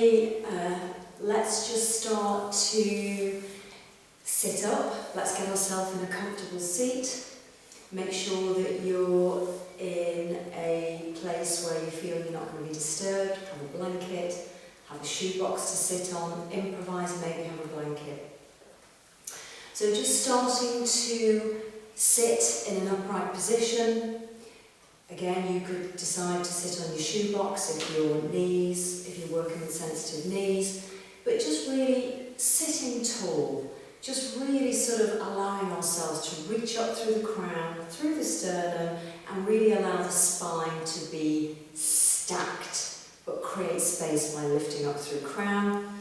really, let's just start to sit up. Let's get ourselves in a comfortable seat. Make sure that you're in a place where you feel you're not going to be disturbed. Have a blanket, have a shoebox to sit on, improvise, maybe have a blanket. So just starting to sit in an upright position. Again, you could decide to sit on your shoebox if you're working with sensitive knees, but just really sitting tall, just really sort of allowing ourselves to reach up through the crown, through the sternum, and really allow the spine to be stacked, but create space by lifting up through crown.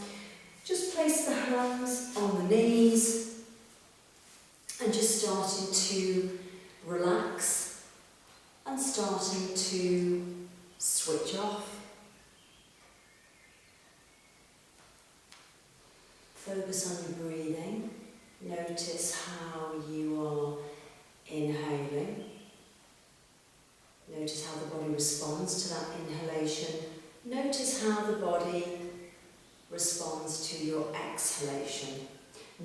Just place the hands on the knees and just starting to relax and starting to switch off. Focus on your breathing. Notice how you are inhaling. Notice how the body responds to that inhalation. Notice how the body responds to your exhalation.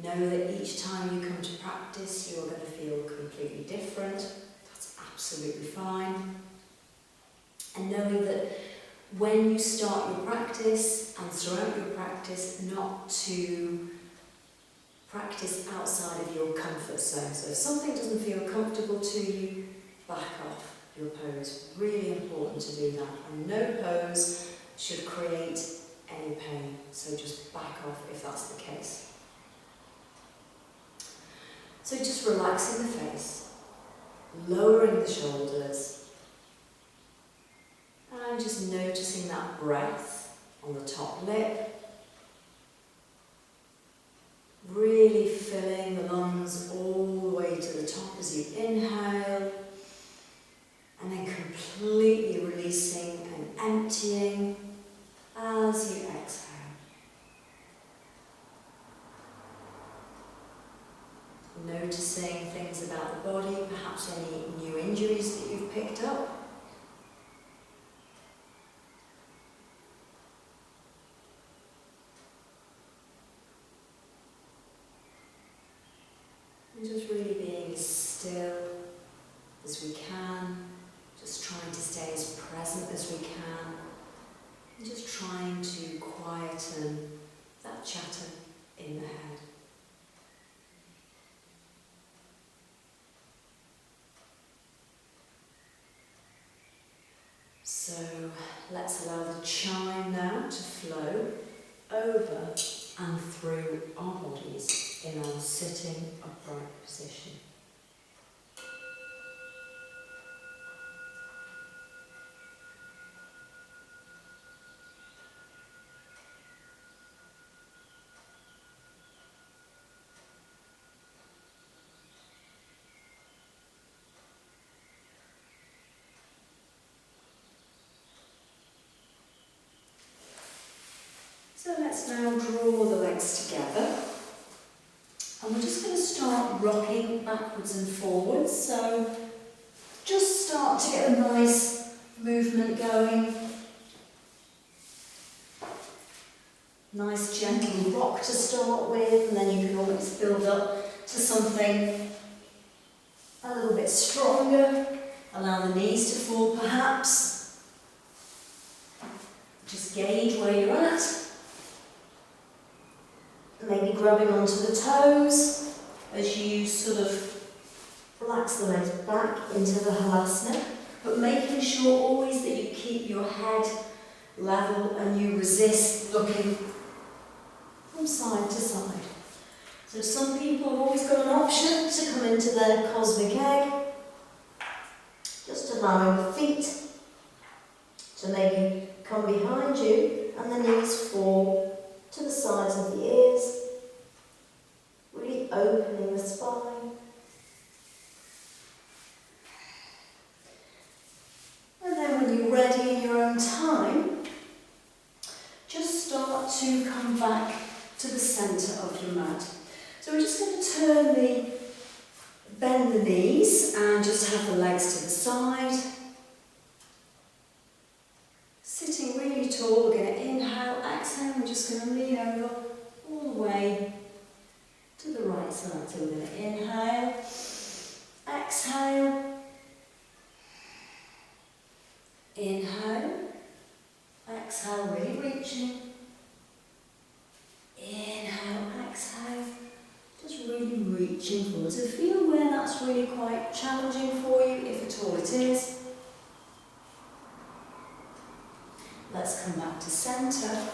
Know that each time you come to practice, you're going to feel completely different. That's absolutely fine. And knowing that when you start your practice and throughout your practice, not to practice outside of your comfort zone. So if something doesn't feel comfortable to you, back off your pose. Really important to do that. And no pose should create any pain. So just back off if that's the case. So just relaxing the face, lowering the shoulders, and just noticing that breath on the top lip. Really filling the lungs all the way to the top as you inhale, and then completely releasing and emptying as you exhale. Noticing things about the body, perhaps any new injuries that you've picked up. And just really being as still as we can, just trying to stay as present as we can, and just trying to quieten that chatter in the head. So let's allow the chime now to flow over and through our bodies in our sitting upright position. So let's now draw the legs together, and we're just going to start rocking backwards and forwards. So just start to get a nice movement going. Nice gentle rock to start with, and then you can always build up to something a little bit stronger. Allow the knees to fall perhaps. Just gauge where you're at. Maybe grabbing onto the toes as you sort of relax the legs back into the halasana, but making sure always that you keep your head level and you resist looking from side to side. So some people have always got an option to come into their cosmic egg, just allowing the feet to maybe come behind you and the knees fall to the sides of the ears, really opening the spine. And then when you're ready in your own time, just start to come back to the centre of your mat. So we're just going to bend the knees and just have the legs to the side. Sitting really tall. tall. We're going to inhale, exhale. We're just going to lean over all the way to the right side. So we're going to inhale, exhale, inhale, exhale, really reaching. Inhale, exhale, just really reaching forward. So feel where that's really quite challenging for you, if at all it is. Let's come back to centre.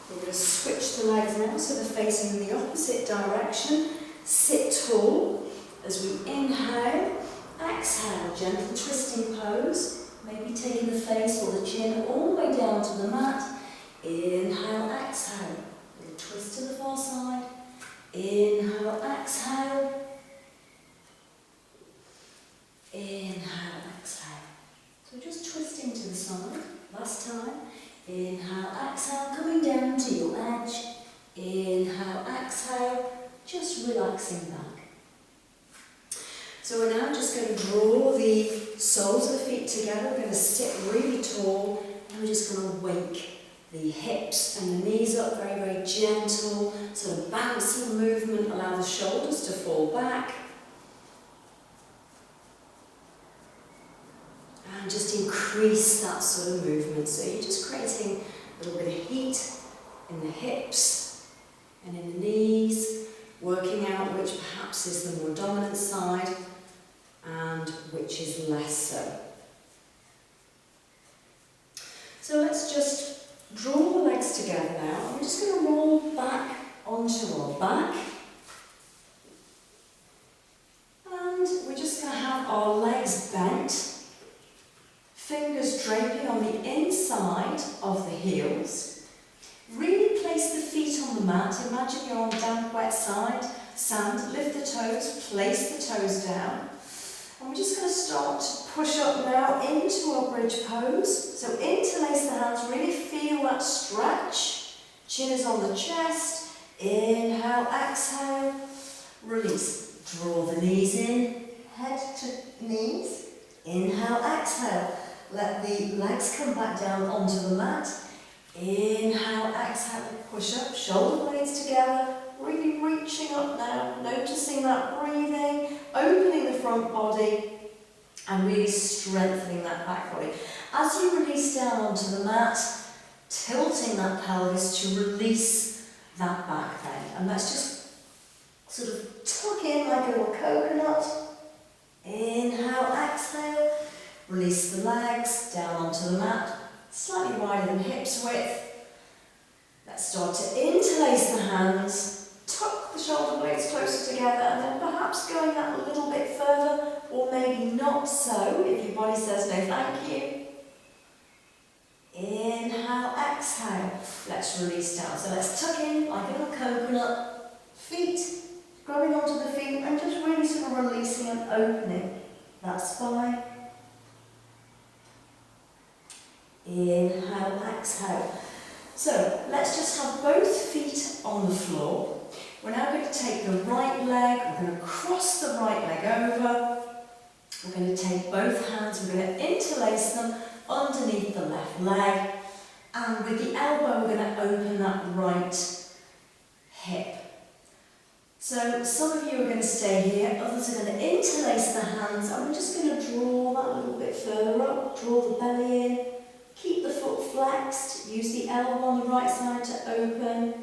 We're going to switch the legs now so they're facing in the opposite direction. Sit tall as we inhale, exhale, gentle twisting pose. Maybe taking the face or the chin all the way down to the mat. Inhale, exhale. Little twist to the far side. Inhale, exhale. Inhale, exhale. So just twisting to the side. Last time. Inhale, exhale, coming down to your edge. Inhale, exhale, just relaxing back. So we're now just going to draw the soles of the feet together. We're going to sit really tall and we're just going to wake the hips and the knees up, very, very gentle, sort of bouncing movement. Allow the shoulders to fall back. And just increase that sort of movement. So you're just creating a little bit of heat in the hips and in the knees, working out which perhaps is the more dominant side and which is less so. So let's just draw the legs together now. And we're just going to roll back onto our back. And we're just going to have our legs bent. Fingers draping on the inside of the heels. Really place the feet on the mat. Imagine you're on damp, wet sand. Lift the toes, place the toes down. And we're just going to start to push up now into our bridge pose. So interlace the hands, really feel that stretch. Chin is on the chest. Inhale, exhale, release. Draw the knees in, head to knees. Inhale, exhale. Let the legs come back down onto the mat. Inhale, exhale, push up, shoulder blades together. Really reaching up now, noticing that breathing, opening the front body and really strengthening that back body. As you release down onto the mat, tilting that pelvis to release that back bend. And let's just sort of tuck in like a little coconut. Inhale, exhale. Release the legs down onto the mat, slightly wider than hips width. Let's start to interlace the hands, tuck the shoulder blades closer together, and then perhaps going that a little bit further, or maybe not so, if your body says no thank you. Inhale, exhale. Let's release down. So let's tuck in like a little coconut, feet grabbing onto the feet, and just really sort of releasing and opening that spine. Inhale, exhale. So let's just have both feet on the floor. We're now going to take the right leg, we're going to cross the right leg over. We're going to take both hands, we're going to interlace them underneath the left leg. And with the elbow, we're going to open that right hip. So some of you are going to stay here, others are going to interlace the hands, and we're just going to draw that a little bit further up, draw the belly in. Keep the foot flexed, use the elbow on the right side to open.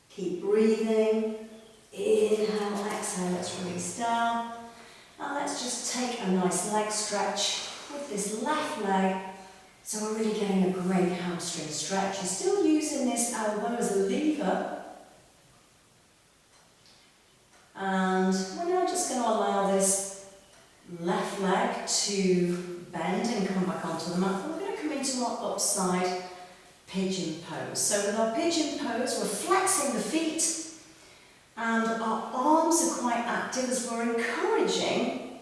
Keep breathing. Inhale, exhale, let's release down. And let's just take a nice leg stretch with this left leg. So we're really getting a great hamstring stretch. You're still using this elbow as a lever. And we're now just going to allow this left leg to bend and come back onto the mat. We're going to come into our upside pigeon pose. So with our pigeon pose, we're flexing the feet and our arms are quite active as we're encouraging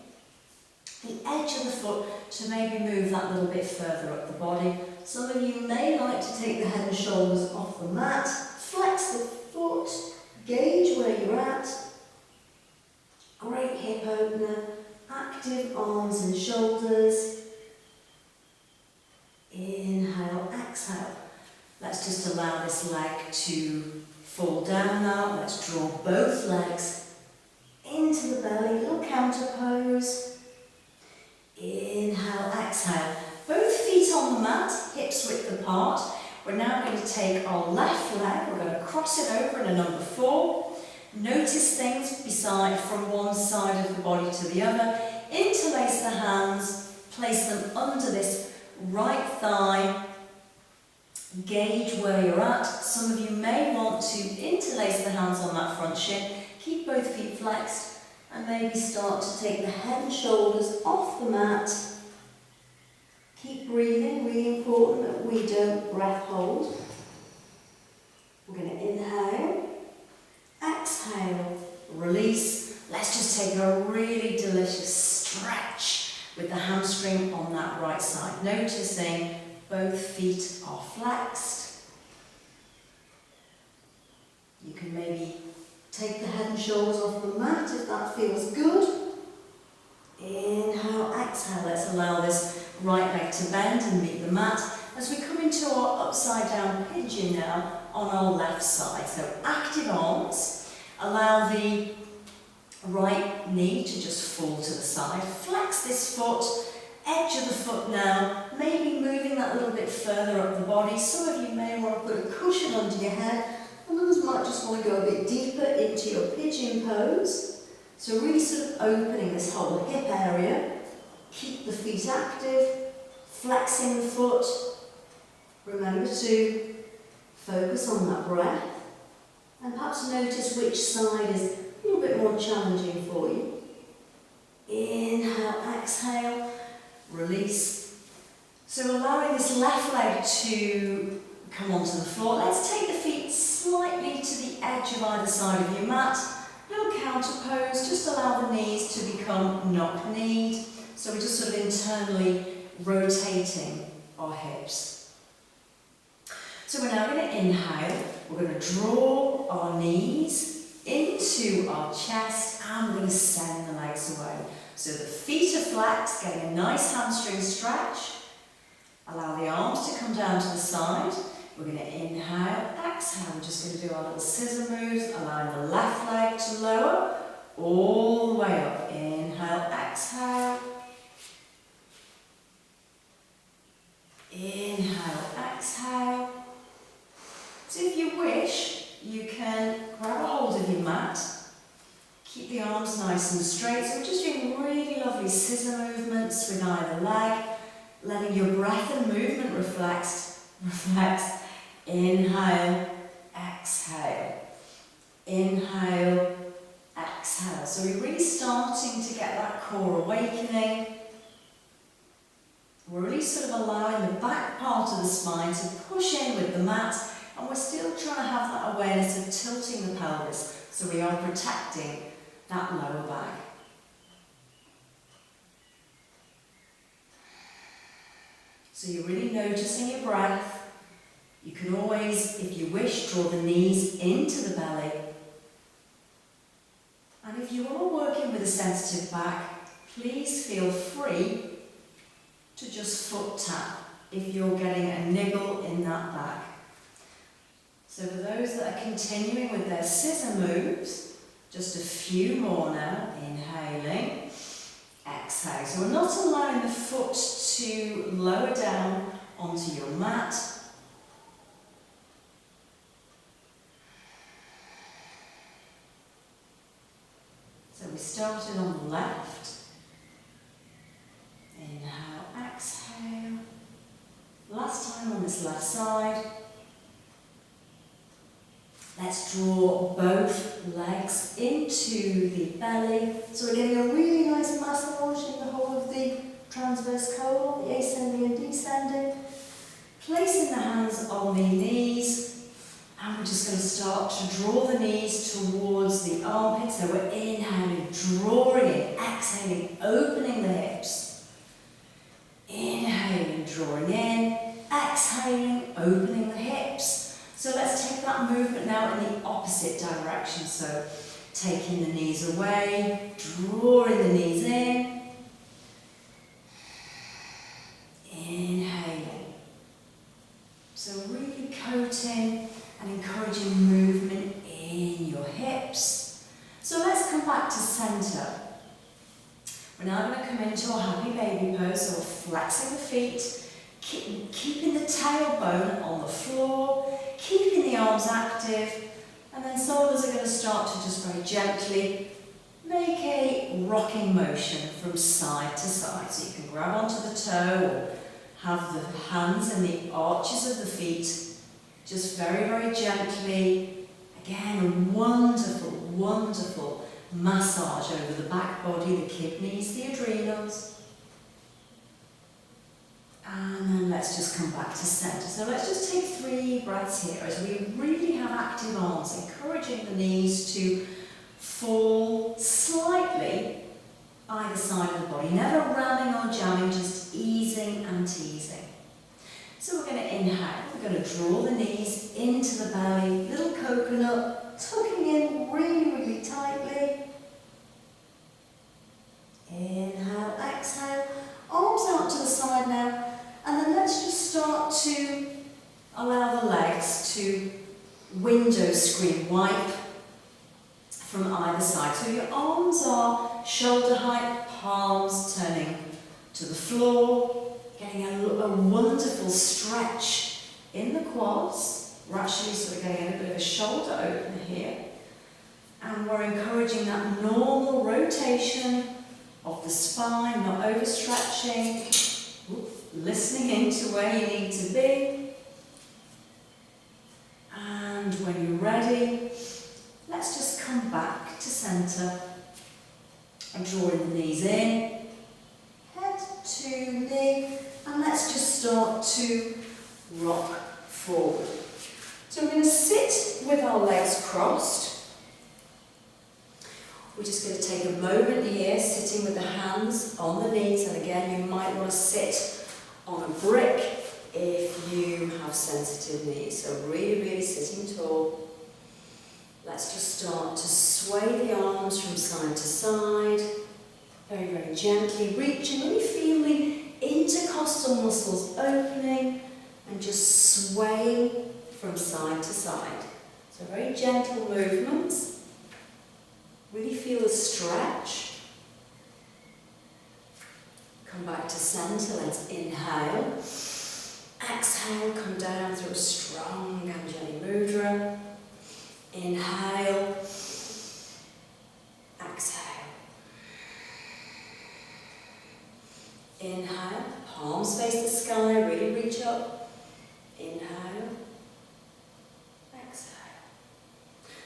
the edge of the foot to maybe move that little bit further up the body. Some of you may like to take the head and shoulders off the mat, flex the foot, gauge where you're at. Great hip opener. Active arms and shoulders. Inhale, just allow this leg to fall down now. Let's draw both legs into the belly, little counter pose. Inhale, exhale. Both feet on the mat, hips width apart. We're now going to take our left leg, we're going to cross it over in a number 4. Notice things beside from one side of the body to the other. Interlace the hands, place them under this right thigh. Gauge where you're at. Some of you may want to interlace the hands on that front shin. Keep both feet flexed and maybe start to take the head and shoulders off the mat. Keep breathing, really important that we don't breath hold. We're going to inhale, exhale, release. Let's just take a really delicious stretch with the hamstring on that right side. Noticing both feet are flexed. You can maybe take the head and shoulders off the mat if that feels good. Inhale, exhale. Let's allow this right leg to bend and meet the mat as we come into our upside down pigeon now on our left side. So active arms. Allow the right knee to just fall to the side. Flex this foot, edge of the foot now, maybe moving that a little bit further up the body. Some of you may want to put a cushion under your head, and others might just want to go a bit deeper into your pigeon pose. So really sort of opening this whole hip area. Keep the feet active, flexing the foot. Remember to focus on that breath, and perhaps notice which side is a little bit more challenging for you. Inhale, exhale, release. So allowing this left leg to come onto the floor. Let's take the feet slightly to the edge of either side of your mat. Little counter pose, just allow the knees to become knock-kneed. So we're just sort of internally rotating our hips. So we're now going to inhale. We're going to draw our knees into our chest and we're going to send the legs away. So the feet are flexed, getting a nice hamstring stretch. Allow the arms to come down to the side. We're going to inhale, exhale. We're just going to do our little scissor moves, allowing the left leg to lower all the way up. Inhale, exhale. Inhale, exhale. So if you wish, you can grab a hold of your mat. Keep the arms nice and straight. So we're just doing really lovely scissor movements with either leg, letting your breath and movement reflect. Inhale, exhale. Inhale, exhale. So we're really starting to get that core awakening. We're really sort of allowing the back part of the spine to push in with the mat, and we're still trying to have that awareness of tilting the pelvis, so we are protecting that lower back. So you're really noticing your breath. You can always, if you wish, draw the knees into the belly. And if you are working with a sensitive back, please feel free to just foot tap if you're getting a niggle in that back. So for those that are continuing with their scissor moves, just a few more now. Inhaling, exhale. So we're not allowing the foot to lower down onto your mat. So we started on the left. Inhale, exhale. Last time on this left side. Let's draw both legs into the belly. So we're getting a really nice massage in the whole of the transverse colon, the ascending and descending. Placing the hands on the knees. And we're just going to start to draw the knees towards the armpits. So we're inhaling, drawing in, exhaling, opening the hips. Inhaling, drawing in, exhaling, opening the hips. So let's take that movement now in the opposite direction. So taking the knees away, drawing the knees in. Inhaling. So really coating and encouraging movement in your hips. So let's come back to centre. We're now going to come into our happy baby pose, so we're flexing the feet, keeping the tailbone on the floor, keeping the arms active, and then shoulders are going to start to just very gently make a rocking motion from side to side. So you can grab onto the toe or have the hands in the arches of the feet, just very, very gently. Again, a wonderful, wonderful massage over the back body, the kidneys, the adrenals. And then let's just come back to centre. So let's just take 3 breaths here as we really have active arms, encouraging the knees to fall slightly either side of the body, never ramming or jamming, just easing and teasing. So we're going to inhale, we're going to draw the knees into the belly, little coconut, tucking in really, really tightly. Inhale, exhale, arms out to the side now, and then let's just start to allow the legs to window screen wipe from either side. So your arms are shoulder height, palms turning to the floor, getting a wonderful stretch in the quads. We're actually sort of getting a bit of a shoulder opener here. And we're encouraging that normal rotation of the spine, not overstretching. Listening into where you need to be. And when you're ready, let's just come back to centre and drawing the knees in, head to knee, and let's just start to rock forward. So we're going to sit with our legs crossed. We're just going to take a moment here, sitting with the hands on the knees, and again you might want to sit on a brick if you have sensitive knees. So really, really sitting tall. Let's just start to sway the arms from side to side, very, very gently, reaching, really feel the intercostal muscles opening and just swaying from side to side. So very gentle movements. Really feel the stretch. Come back to centre, let's inhale. Exhale, come down through a strong Anjali Mudra. Inhale. Exhale. Inhale, palms face the sky, really reach up. Inhale. Exhale.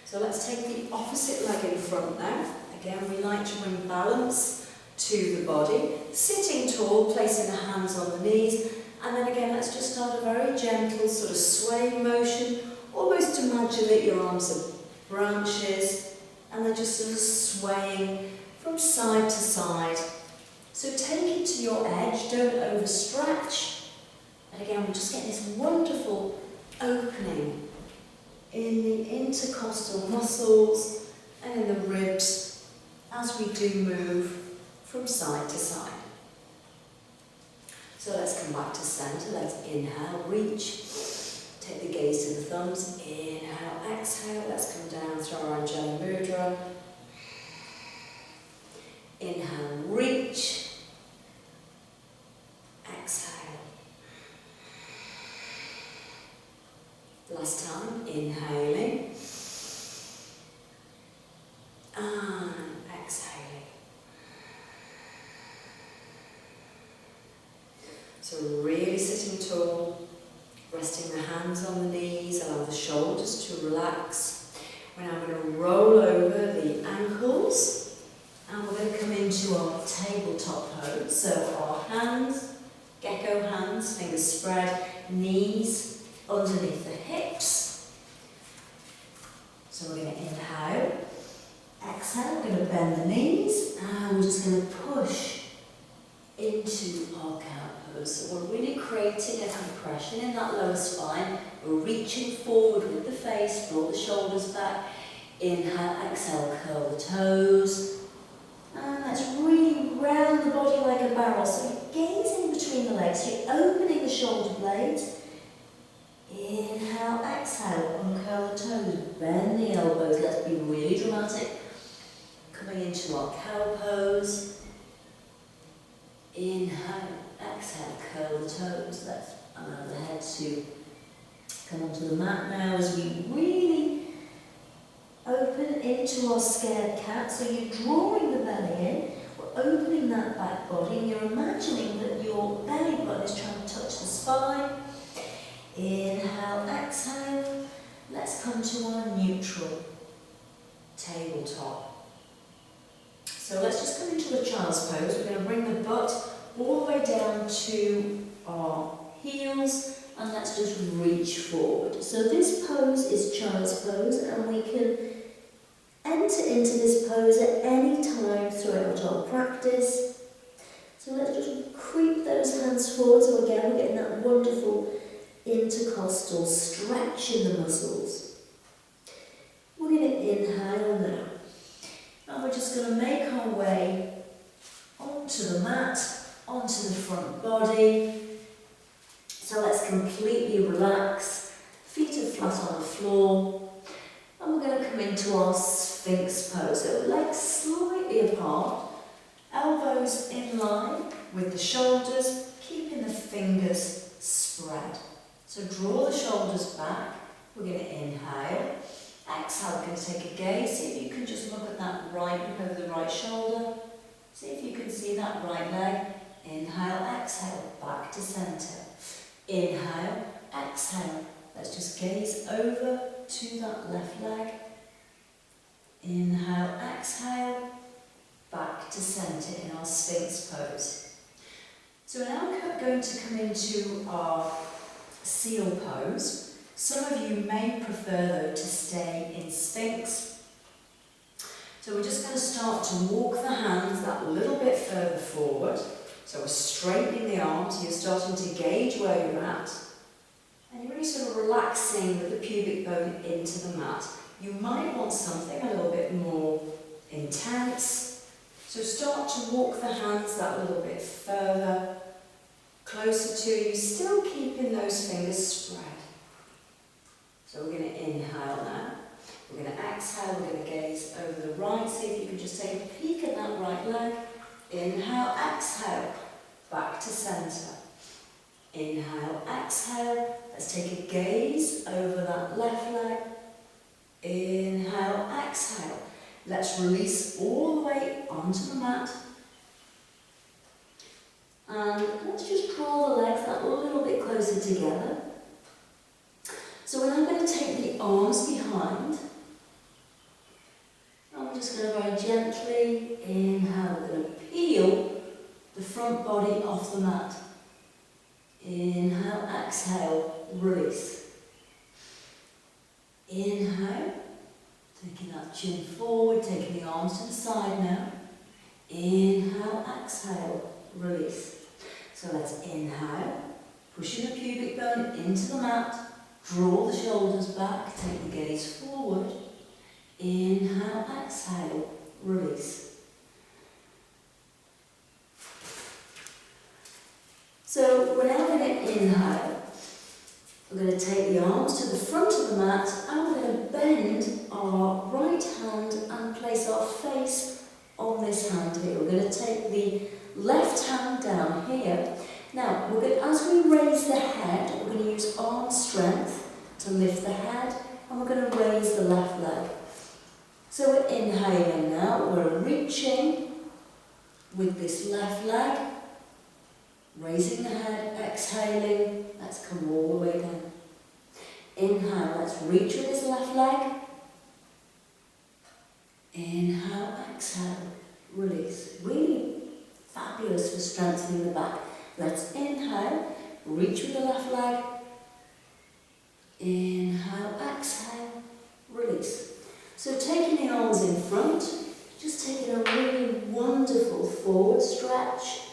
So let's take the opposite leg in front now. Again, we like to bring balance to the body. Sitting tall, placing the hands on the knees. And then again, let's just start a very gentle sort of swaying motion. Almost imagine that your arms are branches. And they're just sort of swaying from side to side. So take it to your edge, don't overstretch. And again, we'll just get this wonderful opening in the intercostal muscles and in the ribs as we do move from side to side. So let's come back to centre. Let's inhale, reach. Take the gaze to the thumbs. Inhale, exhale. Let's come down through our Anjali Mudra. Inhale, reach. Exhale. Last time, inhaling. And exhaling. So really sitting tall, resting the hands on the knees, allow the shoulders to relax. We're now going to roll over the ankles and we're going to come into our tabletop pose. So our hands, gecko hands, fingers spread, knees underneath the hips. So we're going to inhale, exhale, we're going to bend the knees and we're just going to push into our cow pose. So we're really creating a compression in that lower spine. We're reaching forward with the face, draw the shoulders back. Inhale, exhale, curl the toes. And let's really round the body like a barrel. So you're gazing between the legs, you're opening the shoulder blades. Inhale, exhale, uncurl the toes, bend the elbows, let's be really dramatic. Coming into our cow pose. Inhale, exhale, curl the toes. Let's allow the head to come onto the mat now as we really open into our scared cat. So you're drawing the belly in, we're opening that back body, and you're imagining that your belly button is trying to touch the spine. Inhale, exhale. Let's come to our neutral tabletop. So let's just come into a child's pose. We're going to bring the butt all the way down to our heels, and let's just reach forward. So this pose is child's pose, and we can enter into this pose at any time throughout our practice. So let's just creep those hands forward. So again, we're getting that wonderful intercostal stretch in the muscles. We're going to inhale now. And we're just going to make our way onto the mat, onto the front body. So let's completely relax. Feet are flat on the floor. And we're going to come into our Sphinx pose. So legs slightly apart, elbows in line with the shoulders, keeping the fingers spread. So draw the shoulders back. We're going to inhale. Exhale, we're going to take a gaze. See if you can just look at that right, look over the right shoulder. See if you can see that right leg. Inhale, exhale, back to centre. Inhale, exhale. Let's just gaze over to that left leg. Inhale, exhale, back to centre in our Sphinx pose. So we're now going to come into our seal pose. Some of you may prefer though to stay in Sphinx. So we're just going to start to walk the hands that little bit further forward. So we're straightening the arms, you're starting to gauge where you're at. And you're really sort of relaxing with the pubic bone into the mat. You might want something a little bit more intense. So start to walk the hands that little bit further, closer to you, still keeping those fingers spread. So we're going to inhale now. We're going to exhale, we're going to gaze over the right. See if you can just take a peek at that right leg. Inhale, exhale, back to centre. Inhale, exhale. Let's take a gaze over that left leg. Inhale, exhale. Let's release all the way onto the mat. And let's just draw the legs that little bit closer together. So we're now going to take the arms behind. And we're just going to very gently inhale. We're going to peel the front body off the mat. Inhale, exhale, release. Inhale, taking that chin forward, taking the arms to the side now. Inhale, exhale, release. So let's inhale, pushing the pubic bone into the mat, draw the shoulders back, take the gaze forward. Inhale, exhale, release. So we're now going to inhale. We're going to take the arms to the front of the mat and we're going to bend our right hand and place our face on this hand here. We're going to take the left hand down here. Now, we're going to, as we raise the head, we're going to use arm strength to lift the head and we're going to raise the left leg. So we're inhaling now, we're reaching with this left leg. Raising the head, exhaling, let's come all the way down. Inhale, let's reach with this left leg. Inhale, exhale, release. Really fabulous for strengthening the back. Let's inhale, reach with the left leg. Inhale, exhale, release. So taking the arms in front, just taking a really wonderful forward stretch.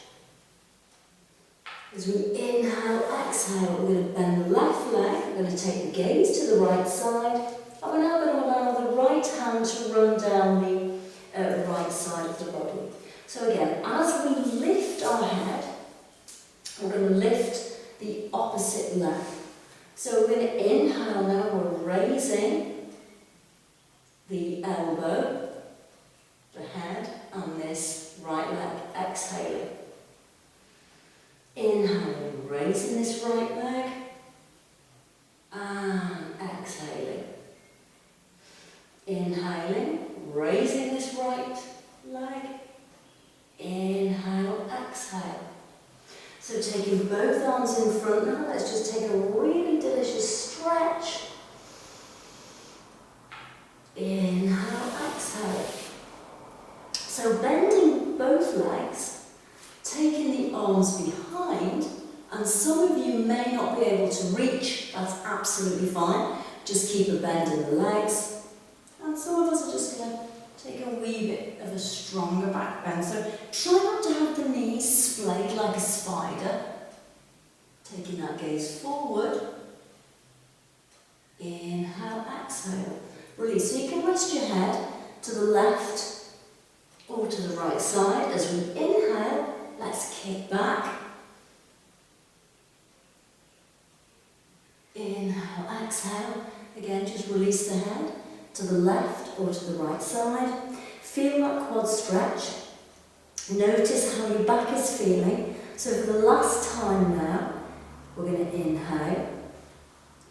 As we inhale, exhale, we're going to bend the left leg, we're going to take the gaze to the right side, and we're now going to allow the right hand to run down the right side of the body. So again, as we lift our head, we're going to lift the opposite leg. So we're going to inhale now, we're raising the elbow, the head, and this right leg. Exhaling. Inhaling, raising this right leg, and exhaling. Inhaling, raising this right leg, inhale, exhale. So taking both arms in front now, let's just take a really delicious stretch. Inhale, exhale. So bending both legs, taking the arms behind, and some of you may not be able to reach, that's absolutely fine. Just keep a bend in the legs. And some of us are just going to take a wee bit of a stronger back bend. So try not to have the knees splayed like a spider. Taking that gaze forward. Inhale, exhale. Release. So you can rest your head to the left or to the right side. As we inhale, let's kick back. Inhale, exhale. Again, just release the head to the left or to the right side. Feel that quad stretch. Notice how your back is feeling. So for the last time now, we're going to inhale,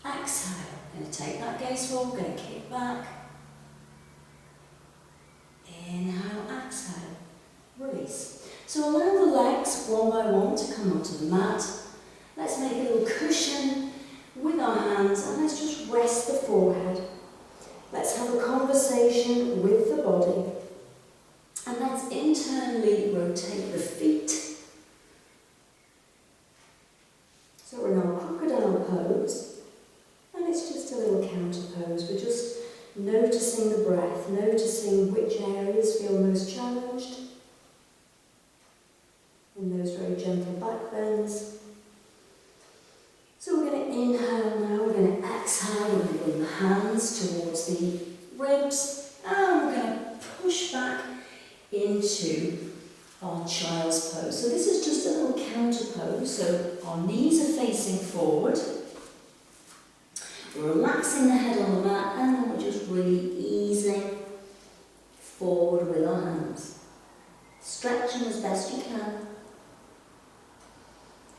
exhale. Going to take that gaze forward, going to kick back. Inhale, exhale, release. So allow the legs one by one to come onto the mat. Let's make a little cushion with our hands and let's just rest the forehead. Let's have a conversation with the body. And let's internally rotate the feet. So we're in our crocodile pose. And it's just a little counter pose. We're just noticing the breath, noticing which areas feel most challenged. In those very gentle back bends. So we're going to inhale now, we're going to exhale, we're going to bring the hands towards the ribs, and we're going to push back into our child's pose. So this is just a little counter pose, so our knees are facing forward. We're relaxing the head on the mat, and then we're just really easing forward with our hands. Stretching as best you can.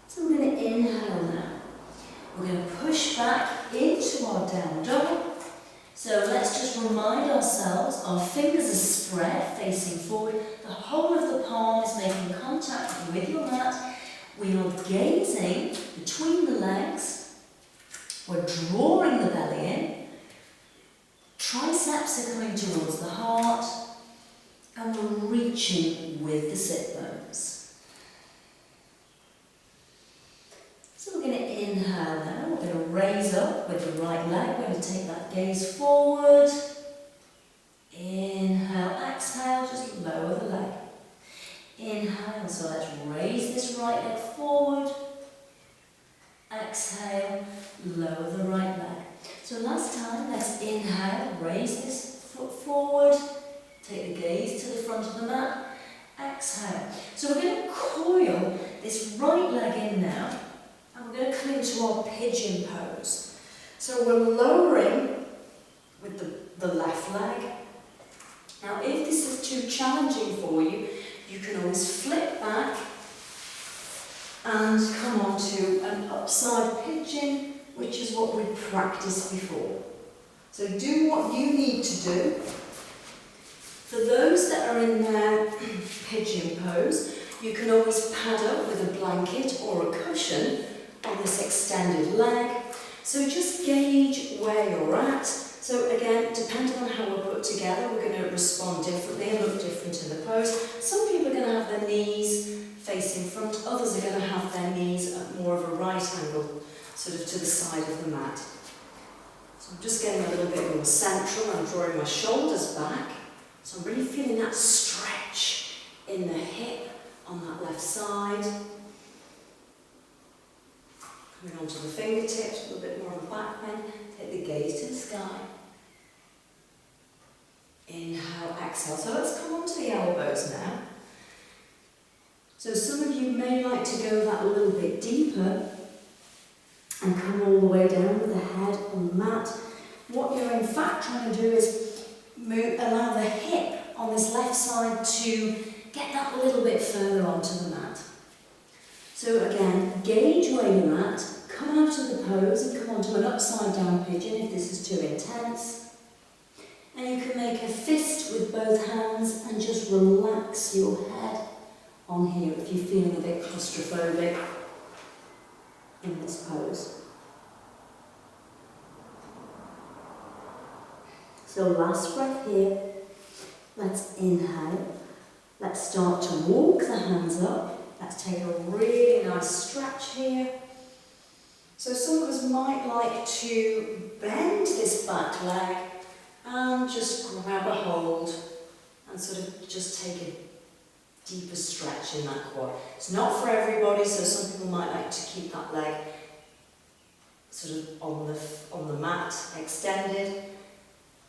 So we're going to inhale now. We're going to push back into our down dog. So let's just remind ourselves, our fingers are spread, facing forward. The whole of the palm is making contact with your mat. We are gazing between the legs. We're drawing the belly in. Triceps are coming towards the heart. And we're reaching with the sit bones. So we're going to inhale now. We're going to raise up with the right leg. We're going to take that gaze forward. Inhale, exhale, just lower the leg. Inhale, so let's raise this right leg forward. Exhale, lower the right leg. So last time, let's inhale, raise this foot forward. Take the gaze to the front of the mat. Exhale. So we're going to coil this right leg in now. And we're going to come into our pigeon pose. So we're lowering with the left leg. Now if this is too challenging for you, you can always flip back and come onto an upside pigeon, which is what we practiced before. So do what you need to do. For those that are in their pigeon pose, you can always pad up with a blanket or a cushion on this extended leg. So just gauge where you're at. So again, depending on how we're put together, we're going to respond differently and look different in the pose. Some people are going to have their knees facing front, others are going to have their knees at more of a right angle, sort of to the side of the mat. So I'm just getting a little bit more central. I'm drawing my shoulders back. So I'm really feeling that stretch in the hip on that left side. Coming onto the fingertips, a little bit more of a back bend. Take the gaze to the sky. Inhale, exhale. So let's come onto the elbows now. So some of you may like to go that a little bit deeper and come all the the way down with the head on the mat. What you're in fact trying to do is allow the hip on this left side to get that a little bit further onto the mat. So again, gauge where you're at, come out of the pose and come onto an upside down pigeon if this is too intense. And you can make a fist with both hands and just relax your head on here if you're feeling a bit claustrophobic in this pose. So last breath here. Let's inhale. Let's start to walk the hands up. Let's take a really nice stretch here. So some of us might like to bend this back leg and just grab a hold and sort of just take a deeper stretch in that quad. It's not for everybody, so some people might like to keep that leg sort of on the mat extended.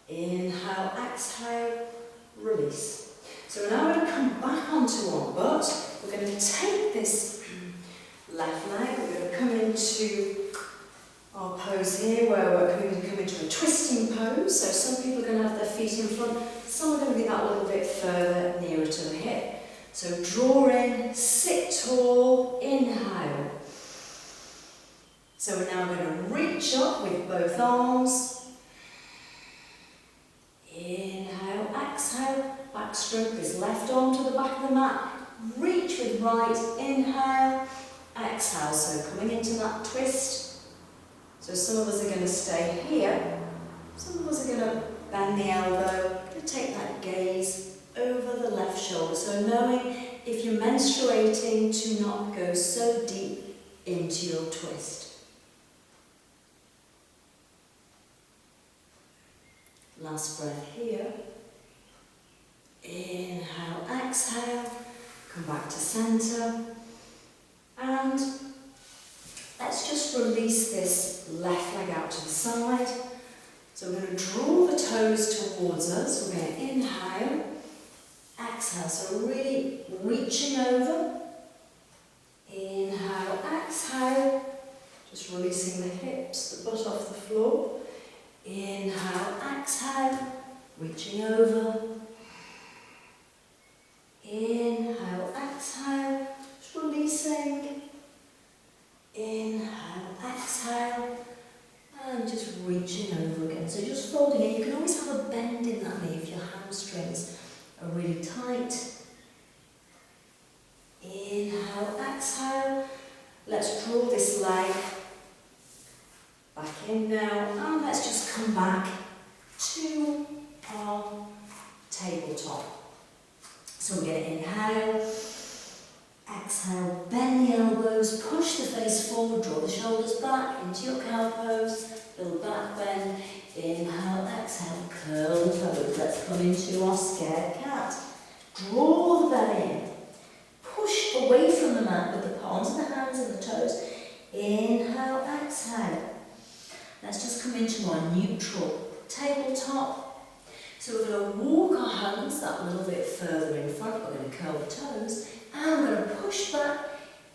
Inhale, exhale, release. So now we're going to come back onto our butt. We're going to take this left leg, we're going to come into our pose here where we're going to come into a twisting pose. So some people are going to have their feet in front, some are going to be that little bit further nearer to the hip. So draw in, sit tall, inhale. So we're now going to reach up with both arms. Inhale, exhale, backstroke this left arm to the back of the mat. Reach with right, inhale, exhale. So coming into that twist. So some of us are going to stay here. Some of us are going to bend the elbow, going to take that gaze over the left shoulder. So knowing if you're menstruating to not go so deep into your twist. Last breath here. Inhale, exhale, come back to centre. And let's just release this left leg out to the side. So we're going to draw the toes towards us. We're going to inhale, exhale. So really reaching over. Inhale, exhale. Just releasing the hips, the butt off the floor. Inhale, exhale, reaching over. Inhale, exhale, just releasing. Inhale, exhale, and just reaching over again. So just folding it. You can always have a bend in that knee if your hamstrings are really tight. Inhale, exhale. Let's draw this leg back in now, and let's just come back to our tabletop. So we're going to inhale, exhale, bend the elbows, push the face forward, draw the shoulders back into your cow pose, little back bend, inhale, exhale, curl the toes. Let's come into our scared cat. Draw the belly in, push away from the mat with the palms of the hands and the toes. Inhale, exhale. Let's just come into our neutral tabletop. So we're going to walk our hands that little bit further in front. We're going to curl the toes and we're going to push back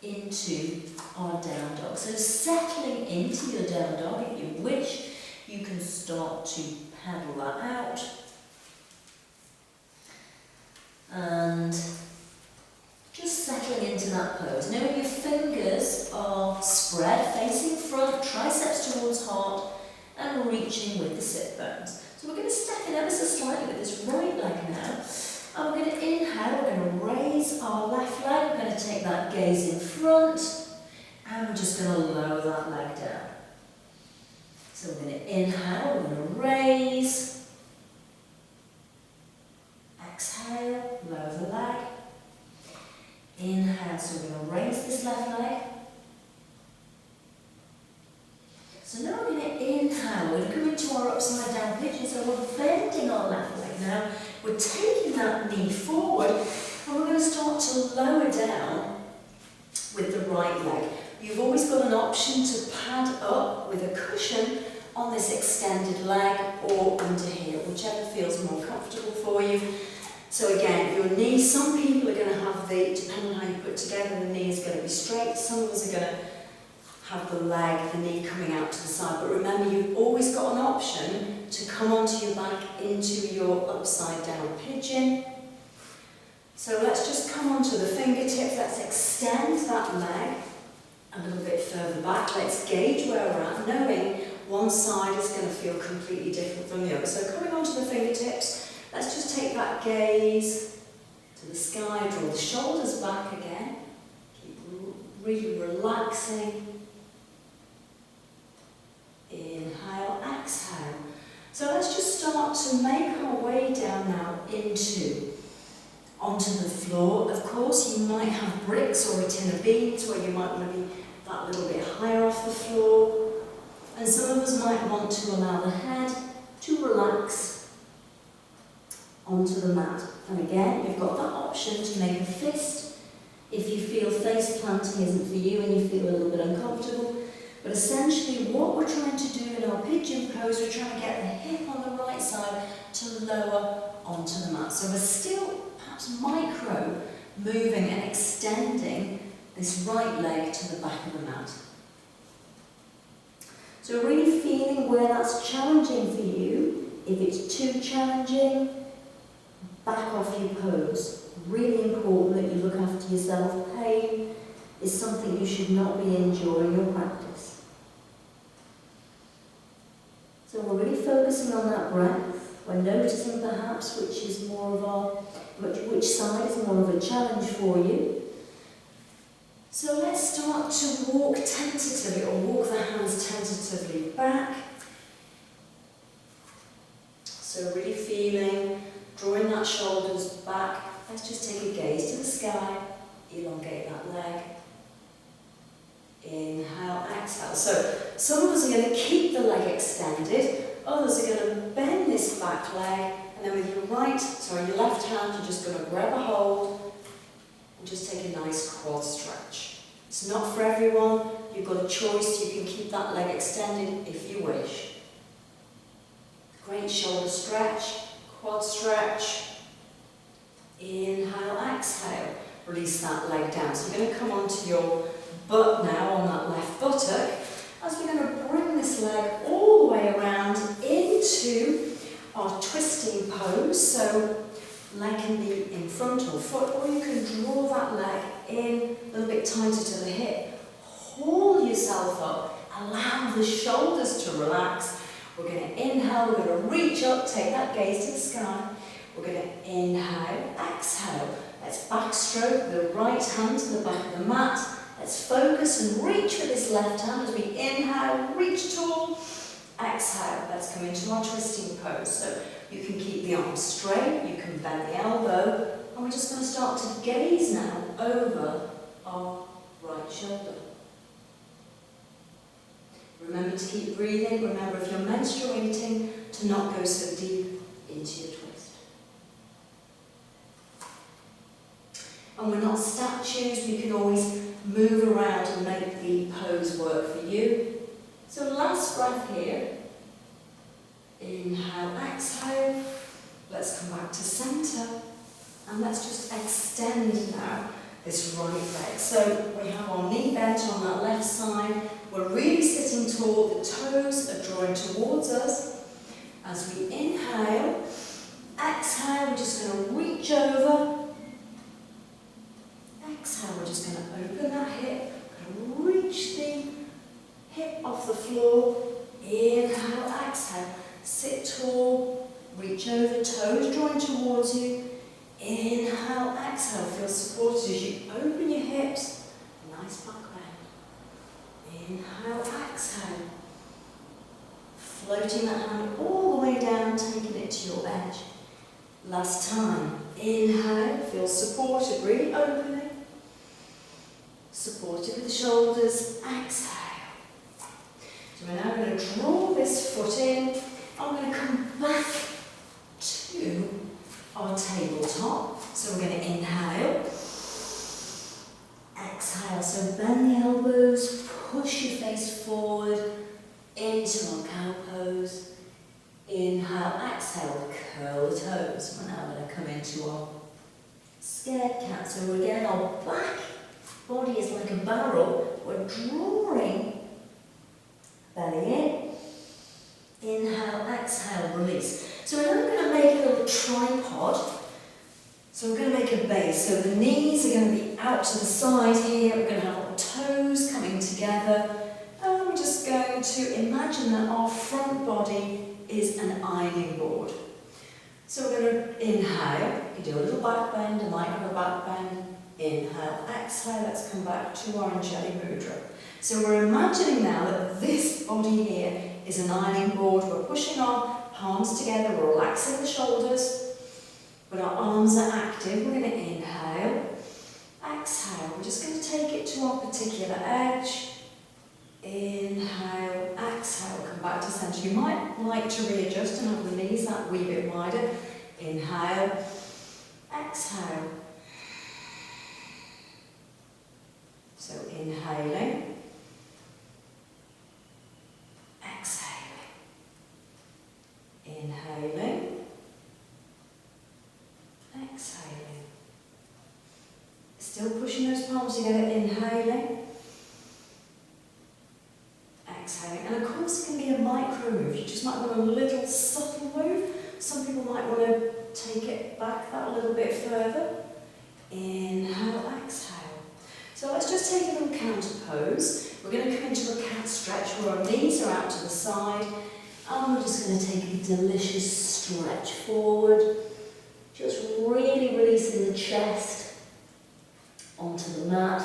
into our down dog. So settling into your down dog, if you wish, you can start to paddle that out. And just settling into that pose. Now your fingers are spread, facing front, triceps towards heart, and reaching with the sit bones. So we're going to step in ever so slightly with this right leg now. And we're going to inhale, we're going to raise our left leg, we're going to take that gaze in front, and we're just going to lower that leg down. So we're going to inhale, we're going to raise, exhale, lower the leg. Inhale, so we're going to raise this left leg. So now we're going to inhale, we're going to come into our upside down pigeon, so we're bending our left leg now. We're taking that knee forward and we're going to start to lower down with the right leg. You've always got an option to pad up with a cushion on this extended leg or under here, whichever feels more comfortable for you. So again, your knee, some people are going to have the, depending on how you put it together, the knee is going to be straight. Some of us are going to have the leg, the knee coming out to the side. But remember, you've always got an option to come onto your back into your upside down pigeon. So let's just come onto the fingertips. Let's extend that leg a little bit further back. Let's gauge where we're at, knowing one side is going to feel completely different from the other. So coming onto the fingertips, let's just take that gaze to the sky, draw the shoulders back again. Keep really relaxing. Inhale, exhale. So let's just start to make our way down now onto the floor. Of course, you might have bricks or a tin of beans where you might want to be that little bit higher off the floor. And some of us might want to allow the head to relax onto the mat. And again, you've got that option to make a fist if you feel face planting isn't for you and you feel a little bit uncomfortable. But essentially what we're trying to do in our pigeon pose, we're trying to get the hip on the right side to lower onto the mat. So we're still perhaps micro moving and extending this right leg to the back of the mat. So really feeling where that's challenging for you. If it's too challenging, back off your pose. Really important that you look after yourself. Pain is something you should not be enjoying your practice. So we're really focusing on that breath. We're noticing perhaps which side is more of a challenge for you. So let's start to walk tentatively, or walk the hands tentatively back. So really feeling, drawing that shoulders back. Let's just take a gaze to the sky, elongate that leg. Inhale, exhale. So some of us are going to keep the leg extended, others are going to bend this back leg, and then with your your left hand, you're just going to grab a hold and just take a nice quad stretch. It's not for everyone. You've got a choice. You can keep that leg extended if you wish. Great shoulder stretch, quad stretch. Inhale, exhale. Release that leg down. So you're going to come onto your butt now on that left buttock, as we're going to bring this leg all the way around into our twisting pose. So leg can be in front or foot, or you can draw that leg in a little bit tighter to the hip. Haul yourself up, allow the shoulders to relax. We're going to inhale, we're going to reach up, take that gaze to the sky. We're going to inhale, exhale. Let's backstroke the right hand to the back of the mat. Let's focus and reach with this left hand as we inhale, reach tall, exhale. Let's come into our twisting pose. So you can keep the arms straight, you can bend the elbow, and we're just going to start to gaze now over our right shoulder. Remember to keep breathing. Remember, if you're menstruating, to not go so deep into your twist. And we're not statues, we can always move around and make the pose work for you. So last breath here. Inhale, exhale. Let's come back to centre. And let's just extend now this right leg. So we have our knee bent on that left side. We're really sitting tall. The toes are drawing towards us. As we inhale, exhale, we're just going to reach over. Exhale, we're just going to open that hip, reach the hip off the floor. Inhale, exhale, sit tall, reach over, toes drawing towards you. Inhale, exhale, feel supported as you open your hips. Nice back bend. Inhale, exhale. Floating that hand all the way down, taking it to your edge. Last time. Inhale, feel supported, really opening. Supported with the shoulders, exhale. So we're now going to draw this foot in. I'm going to come back to our tabletop. So we're going to inhale. Exhale, so bend the elbows, push your face forward into our cow pose. Inhale, exhale, curl the toes. We're now going to come into our scared cat. So again, our back body is like a barrel. We're drawing belly in. Inhale, exhale, release. So we're now going to make a little tripod. So we're going to make a base. So the knees are going to be out to the side here. We're going to have our toes coming together. And we're just going to imagine that our front body is an ironing board. So we're going to inhale. You do a little back bend, a micro back bend. Inhale, exhale. Let's come back to our Anjali Mudra. So we're imagining now that this body here is an ironing board. We're pushing our palms together, we're relaxing the shoulders, but our arms are active. We're going to inhale, exhale. We're just going to take it to our particular edge. Inhale, exhale, come back to centre. You might like to readjust and have the knees that wee bit wider. Inhale, exhale. So inhaling, exhaling, inhaling, exhaling. Still pushing those palms together, inhaling, exhaling. And of course it can be a micro move. You just might want a little subtle move. Some people might want to take it back that little bit further. Inhale, exhale. So let's just take a little counter pose. We're going to come into a cat stretch where our knees are out to the side. And we're just going to take a delicious stretch forward. Just really releasing the chest onto the mat.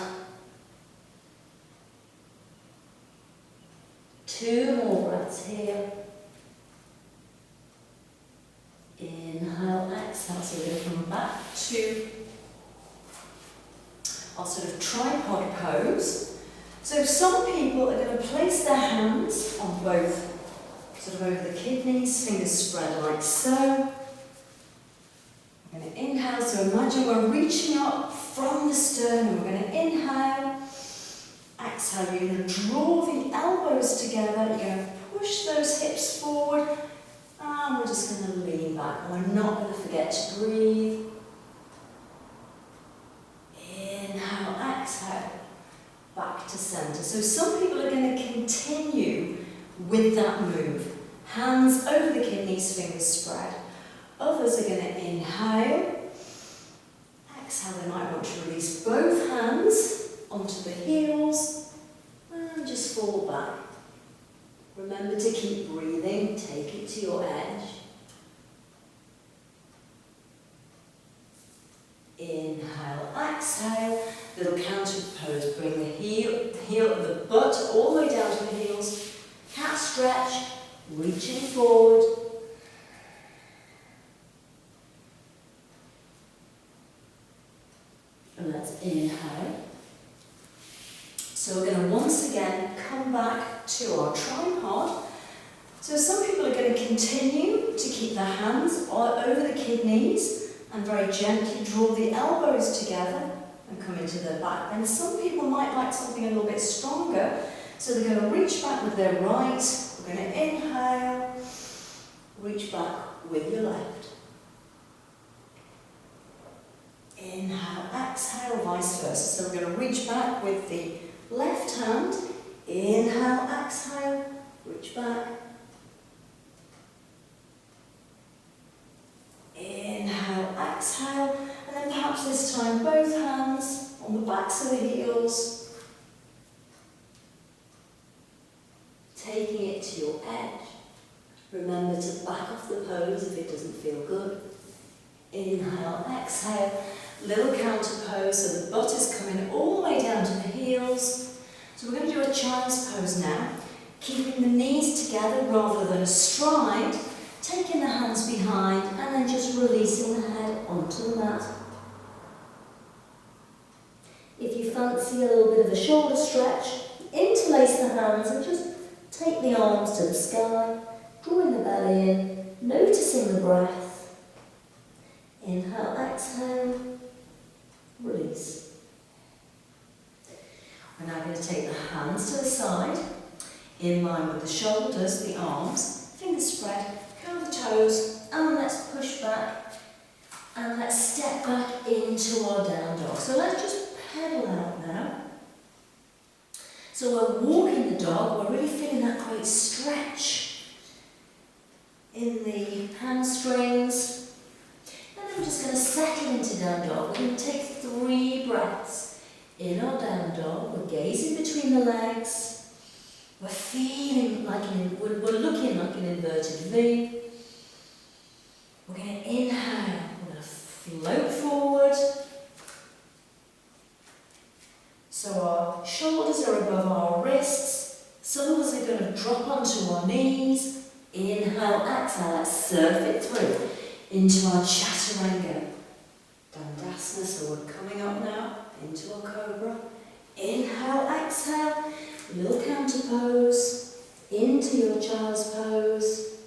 2 more breaths here. Inhale, exhale. So we're going to come back to our sort of tripod pose. So some people are going to place their hands on both, sort of over the kidneys, fingers spread like so. We're going to inhale, so imagine we're reaching up from the sternum. We're going to inhale, exhale. You're going to draw the elbows together. You're going to push those hips forward. And we're just going to lean back. And we're not going to forget to breathe. Inhale, exhale, back to centre. So some people are going to continue with that move. Hands over the kidneys, fingers spread. Others are going to inhale, exhale. They might want to release both hands onto the heels and just fall back. Remember to keep breathing, take it to your edge. Inhale, exhale, little counter pose. Bring the butt all the way down to the heels. Cat stretch, reaching forward. And let's inhale. So we're going to once again come back to our tripod. So some people are going to continue to keep their hands over the kidneys and very gently draw the elbows together and come into their back. And some people might like something a little bit stronger, so they're going to reach back with their right. We're going to inhale, reach back with your left. Inhale, exhale, vice versa. So we're going to reach back with the left hand. Inhale, exhale, reach back. Inhale, exhale, and then perhaps this time both hands on the backs of the heels. Taking it to your edge. Remember to back off the pose if it doesn't feel good. Inhale, exhale, little counter pose, so the butt is coming all the way down to the heels. So we're going to do a child's pose now, keeping the knees together rather than astride, taking the hands behind and then just releasing the head onto the mat. If you fancy a little bit of a shoulder stretch, interlace the hands and just take the arms to the sky, drawing the belly in, noticing the breath. Inhale, exhale, release. We're now going to take the hands to the side, in line with the shoulders, the arms, fingers spread, curl the toes, and let's push back, and let's step back into our down dog. So let's just pedal out now. So we're walking the dog, we're really feeling that quite hamstrings. And then we're just going to settle into down dog. We're going to take 3 breaths. In our down dog, we're gazing between the legs. We're feeling like we're looking like an inverted V. We're going to inhale. We're going to float forward. So our shoulders are above our wrists. Some of us are going to drop onto our knees. Inhale, exhale, let's surf it through into our Chaturanga Dandasana. So we're coming up now into our Cobra. Inhale, exhale, little counter pose, into your Child's Pose.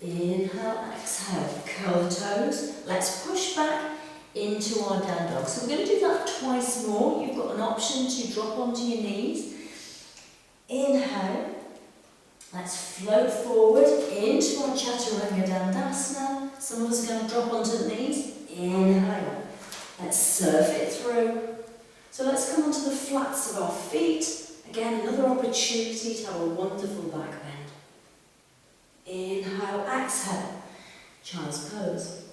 Inhale, exhale, curl the toes. Let's push back into our down dog. So we're going to do that twice more. You've got an option to drop onto your knees. Inhale. Let's float forward into our Chaturanga Dandasana. Some of us are going to drop onto the knees. Inhale. Let's surf it through. So let's come onto the flats of our feet. Again, another opportunity to have a wonderful back bend. Inhale, exhale, Child's Pose.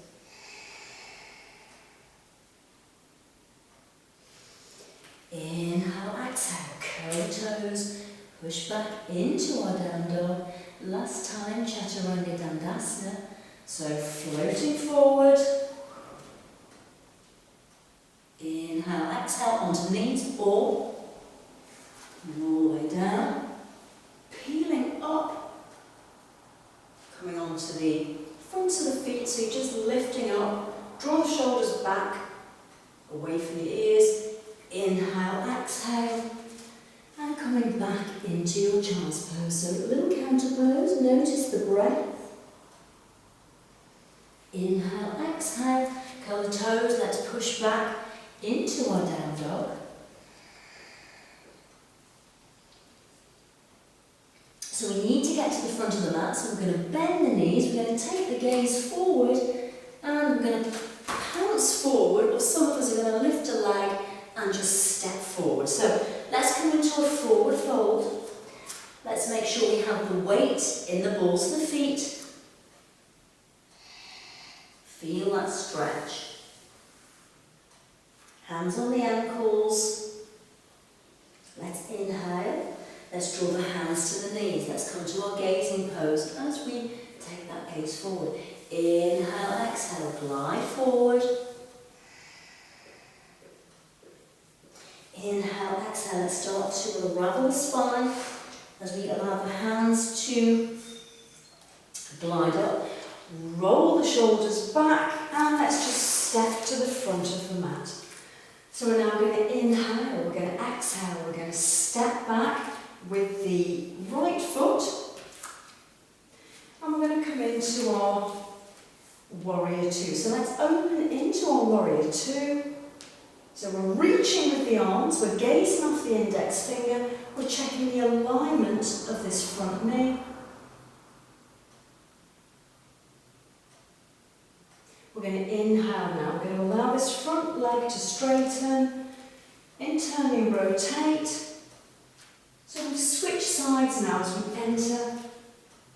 Inhale, exhale, curl the toes, push back into our down dog. Last time, Chaturanga Dandasana. So floating forward. Inhale, exhale, onto knees, or all the way down, peeling up, coming onto the front of the feet, so you're just lifting up, draw the shoulders back, away from the ears. Inhale, exhale, and coming back into your Child's Pose. So a little counter pose, notice the breath. Inhale, exhale, curl the toes, let's push back into our down dog. So we need to get to the front of the mat, so we're going to bend the knees, we're going to take the gaze forward, and we're going to pounce forward, or some of us are going to lift a leg and just step forward. So let's come into a forward fold. Let's make sure we have the weight in the balls of the feet. Feel that stretch. Hands on the ankles. Let's inhale. Let's draw the hands to the knees. Let's come to our gazing pose as we take that gaze forward. Inhale, exhale, glide forward. Inhale, exhale, let's start to unravel the spine as we allow the hands to glide up. Roll the shoulders back and let's just step to the front of the mat. So we're now going to inhale, we're going to exhale, we're going to step back with the right foot, and we're going to come into our Warrior Two. So let's open into our Warrior Two. So we're reaching with the arms, we're gazing off the index finger, we're checking the alignment of this front knee. We're going to inhale now, we're going to allow this front leg to straighten, internally rotate. So we switch sides now as we enter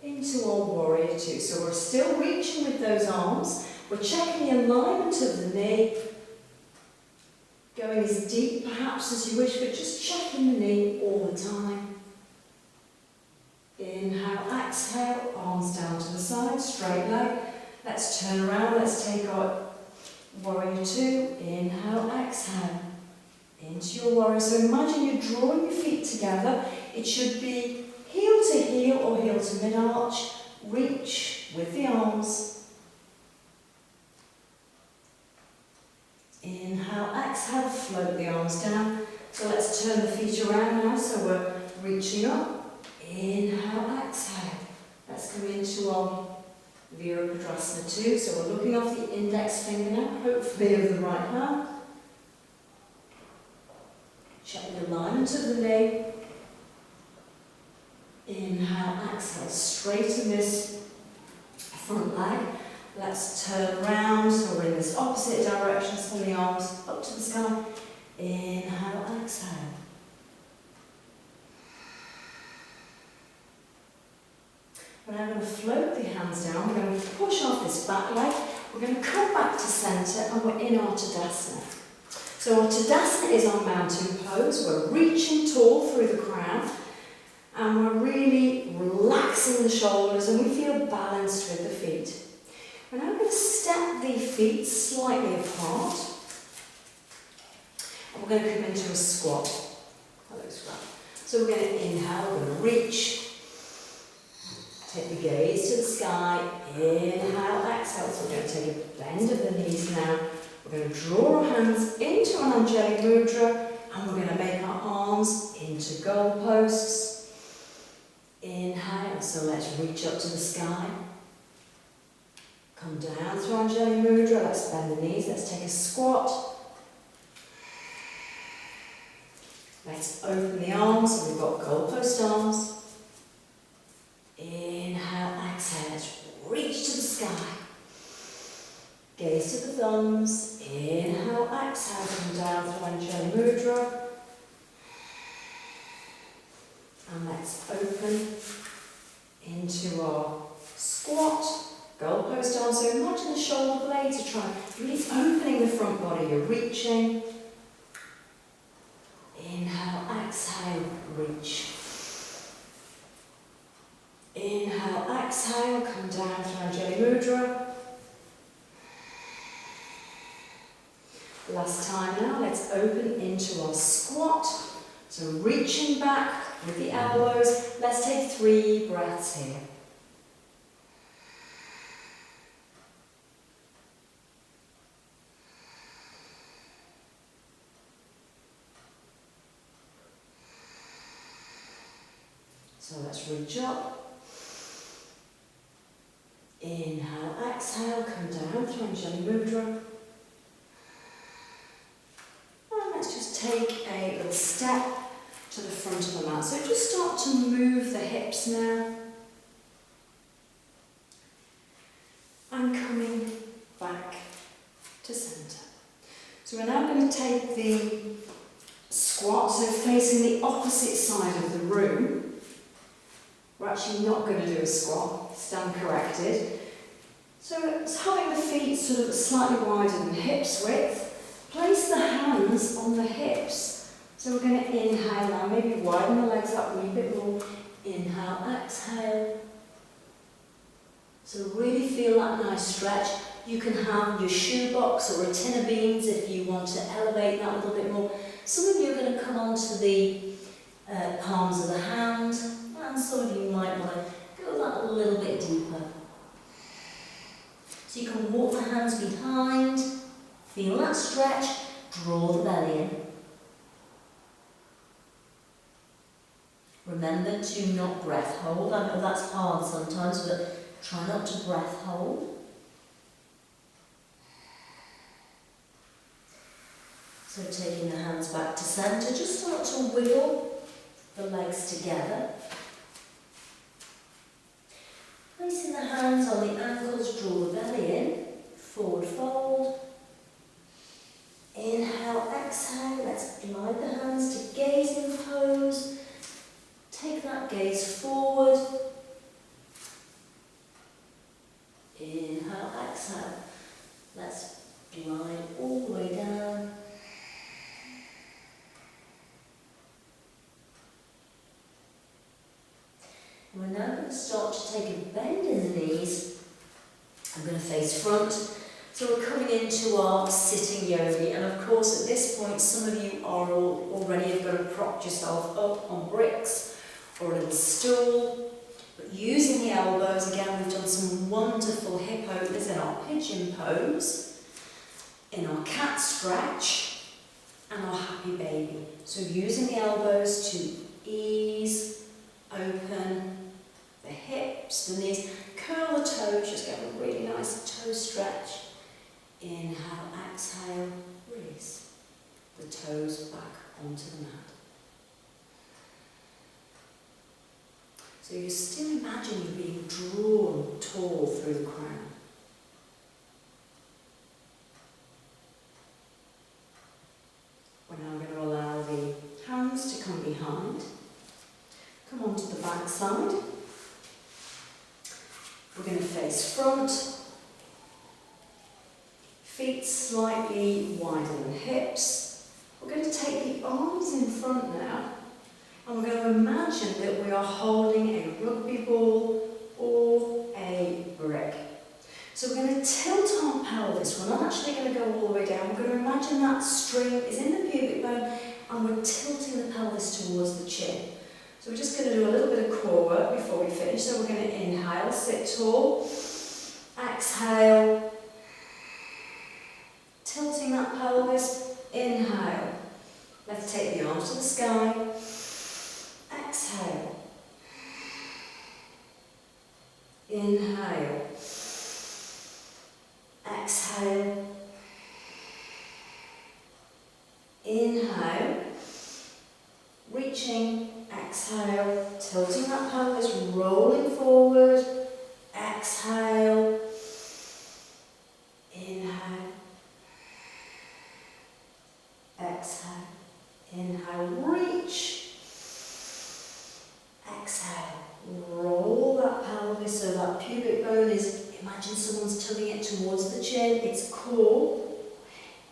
into our Warrior Two. So we're still reaching with those arms, we're checking the alignment of the knee, going as deep perhaps as you wish, but just checking the knee all the time. Inhale, exhale, arms down to the side, straight leg. Let's turn around, let's take our Warrior Two. Inhale, exhale, into your Warrior. So imagine you're drawing your feet together. It should be heel to heel or heel to mid-arch. Reach with the arms. Inhale, exhale, float the arms down. So let's turn the feet around now, so we're reaching up. Inhale, exhale. Let's come into our Virabhadrasana 2. So we're looking off the index finger now, hopefully of the right hand. Check the alignment of the knee. Inhale, exhale, straighten this front leg. Let's turn around, so we're in this opposite direction, send the arms up to the sky. Inhale, exhale. We're now going to float the hands down. We're going to push off this back leg. We're going to come back to centre and we're in our Tadasana. So our Tadasana is our mountain pose. We're reaching tall through the crown and we're really relaxing the shoulders and we feel balanced with the feet. We're now going to step the feet slightly apart and we're going to come into a squat. Hello, squat. So we're going to inhale, we're going to reach. Take the gaze to the sky, inhale, exhale. So we're going to take a bend of the knees now. We're going to draw our hands into an angelic mudra and we're going to make our arms into goalposts. Inhale, so let's reach up to the sky. Come down through angelic mudra, let's bend the knees, let's take a squat. Let's open the arms, so we've got goalpost arms. Inhale, exhale, let's reach to the sky. Gaze to the thumbs. Inhale, exhale, come down through Anjali Mudra. And let's open into our squat, goalpost arms. So imagine the shoulder blades are trying, really opening the front body. You're reaching. Inhale, exhale, reach. Inhale, exhale, come down through Anjali Mudra. Last time now, let's open into our squat. So reaching back with the elbows. Let's take 3 breaths here. So let's reach up. Inhale, exhale, come down through Anjali Mudra. And let's just take a little step to the front of the mat. So just start to move the hips now. And coming back to centre. So we're now going to take the squat, so facing the opposite side of the room. We're actually not going to do a squat, stand corrected. So it's having the feet sort of slightly wider than hips width. Place the hands on the hips. So we're going to inhale now, maybe widen the legs up a wee bit more. Inhale, exhale. So really feel that nice stretch. You can have your shoebox or a tin of beans if you want to elevate that a little bit more. Some of you are going to come onto the palms of the hand. And some of you might want to go that a little bit deeper. So you can walk the hands behind, feel that stretch, draw the belly in. Remember to not breath hold. I know that's hard sometimes, but try not to breath hold. So taking the hands back to centre, just start to wiggle the legs together. Placing the hands on the ankles, draw the belly in, forward fold. Inhale, exhale, let's glide the hands to gazing pose. Take that gaze forward. Inhale, exhale. Let's glide all the way down. We're now going to start to take a bend in the knees. I'm going to face front. So we're coming into our sitting yogi. And of course at this point some of you are already have got to prop yourself up on bricks or a little stool. But using the elbows, again we've done some wonderful hip openers in our pigeon pose, in our cat stretch and our happy baby. So using the elbows to ease, open the hips, the knees, curl the toes, just get a really nice toe stretch. Inhale, exhale, release the toes back onto the mat. So you still imagine you being drawn tall through the crown. We're now going to allow the hands to come behind. Come onto the back side. We're going to face front, feet slightly wider than hips. We're going to take the arms in front now, and we're going to imagine that we are holding a rugby ball or a brick. So we're going to tilt our pelvis. We're not actually going to go all the way down. We're going to imagine that string is in the pubic bone and we're tilting the pelvis towards the chin. So we're just going to do a little bit of core work before we finish. So we're going to inhale, sit tall, exhale, tilting that pelvis, inhale. Let's take the arms to the sky, exhale, inhale, exhale, inhale, reaching, exhale, tilting that pelvis, rolling forward, exhale, inhale, exhale, inhale, reach, exhale, roll that pelvis so that pubic bone is, imagine someone's tilting it towards the chin, it's core,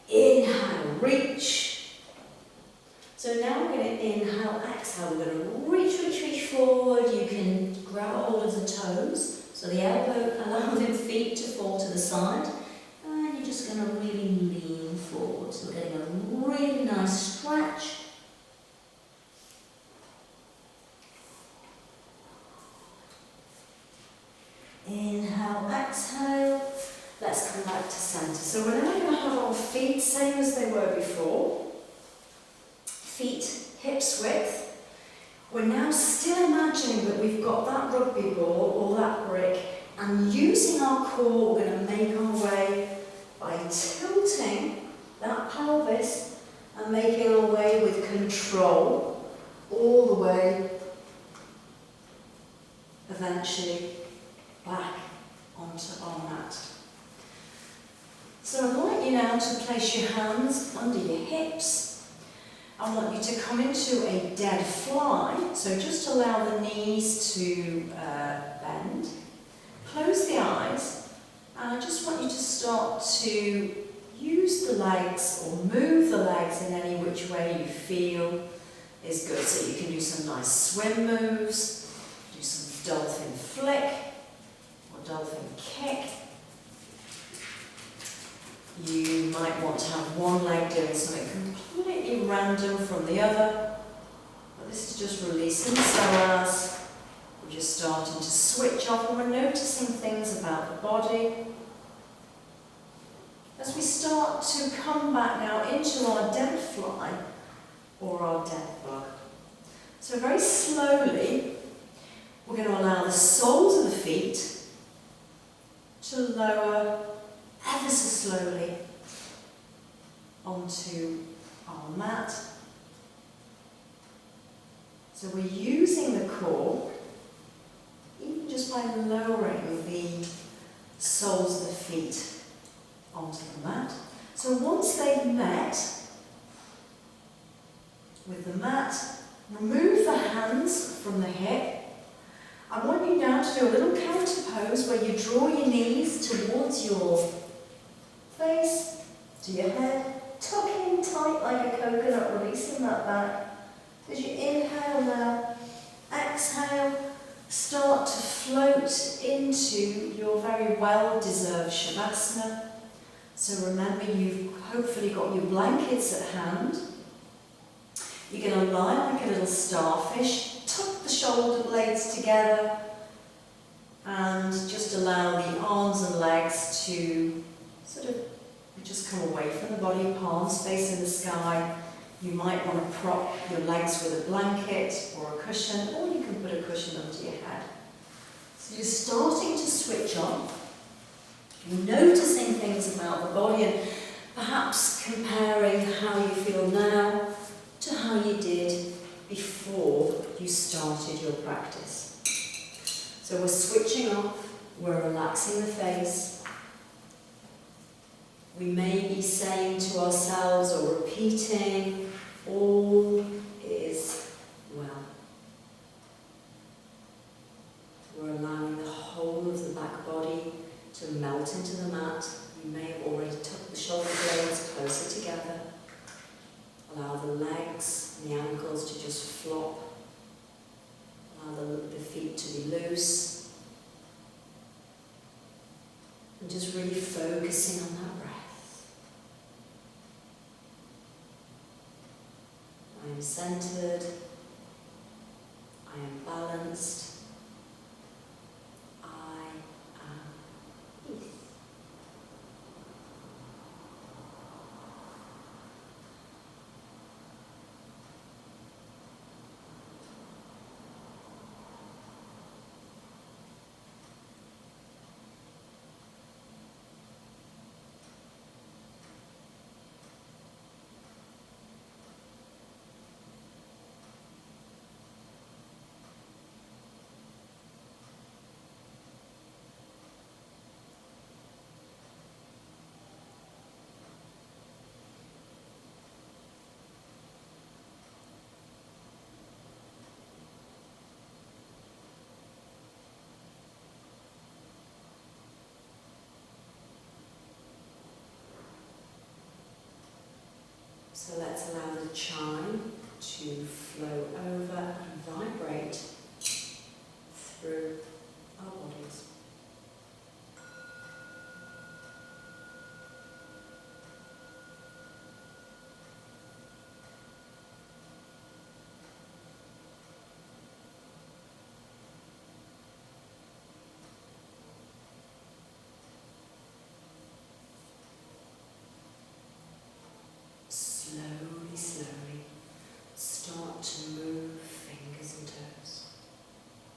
inhale, reach. So now we're going to inhale, exhale, we're going to reach forward. You can grab a hold of the toes, so the elbow, allow the feet to fall to the side, and you're just going to really lean forward. So we're getting a really nice stretch. Inhale, exhale. Let's come back to centre. So we're now going to have our feet same as they were before. Feet hips width. We're now still imagining that we've got that rugby ball or that brick, and using our core, we're going to make our way by tilting that pelvis and making our way with control all the way, eventually back onto our mat. So I'd like you now to place your hands under your hips. I want you to come into a dead fly, so just allow the knees to bend. Close the eyes, and I just want you to start to use the legs or move the legs in any which way you feel is good. So you can do some nice swim moves, do some dolphin flick or dolphin kick. You might want to have one leg doing something completely random from the other, but this is just releasing. So as we're just starting to switch off and we're noticing things about the body. As we start to come back now into our dead fly or our dead bug. So very slowly, we're going to allow the soles of the feet to lower ever so slowly onto our mat. So we're using the core, even just by lowering the soles of the feet onto the mat. So once they've met with the mat, remove the hands from the hip. I want you now to do a little counter pose where you draw your knees towards your face, to your head, tuck in tight like a coconut, releasing that back. As you inhale now, exhale, start to float into your very well-deserved Shavasana. So remember, you've hopefully got your blankets at hand. You're going to lie like a little starfish, tuck the shoulder blades together, and just allow the arms and legs to sort of just come away from the body, palms facing the sky. You might want to prop your legs with a blanket or a cushion, or you can put a cushion under your head. So you're starting to switch on, noticing things about the body and perhaps comparing how you feel now to how you did before you started your practice. So we're switching off, we're relaxing the face. We may be saying to ourselves or repeating, all is well. We're allowing the whole of the back of melt into the mat. You may have already tucked the shoulder blades closer together. Allow the legs and the ankles to just flop. Allow the feet to be loose. And just really focusing on that breath. I am centered. I am balanced. I am peace. So let's allow the chime to flow over and vibrate through our bodies. Slowly, slowly start to move fingers and toes.